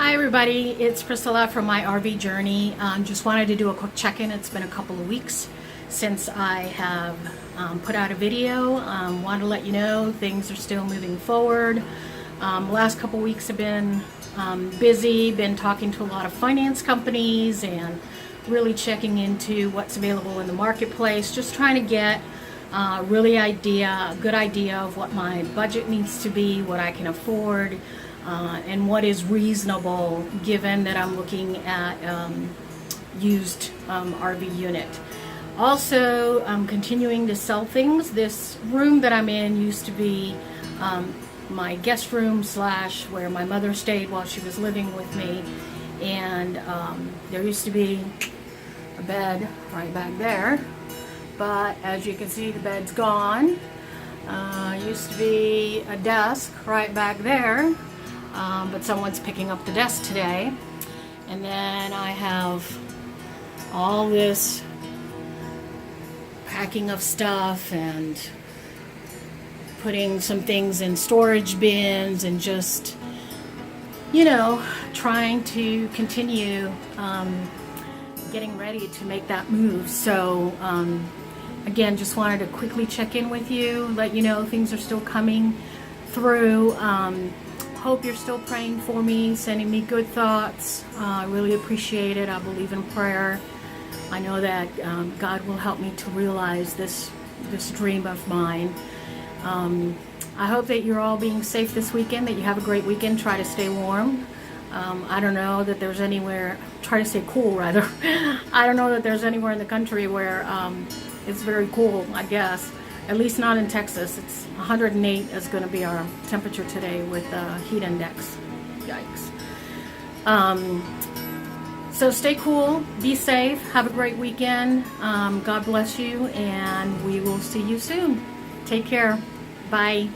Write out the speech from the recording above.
Hi everybody, it's Priscilla from My RV Journey. Just wanted to do a quick check-in. It's been a couple of weeks since I have put out a video. Wanted to let you know things are still moving forward. Last couple of weeks have been busy, been talking to a lot of finance companies and really checking into what's available in the marketplace, just trying to get a good idea of what my budget needs to be, what I can afford, and what is reasonable given that I'm looking at used RV unit. Also, I'm continuing to sell things. This room that I'm in used to be my guest room slash where my mother stayed while she was living with me, and there used to be a bed right back there, but as you can see, the bed's gone. Used to be a desk right back there, but someone's picking up the desk today. And then I have all this packing of stuff and putting some things in storage bins and just, trying to continue getting ready to make that move. So again, just wanted to quickly check in with you, let you know things are still coming through. Hope you're still praying for me, sending me good thoughts. I really appreciate it. I believe in prayer. I know that God will help me to realize this dream of mine. I hope that you're all being safe this weekend, that you have a great weekend. Try to stay warm. I don't know that there's anywhere, try to stay cool rather. I don't know that there's anywhere in the country where it's very cool, I guess. At least not in Texas. It's 108 is going to be our temperature today with heat index. Yikes. So stay cool, be safe, have a great weekend. God bless you, and we will see you soon. Take care. Bye.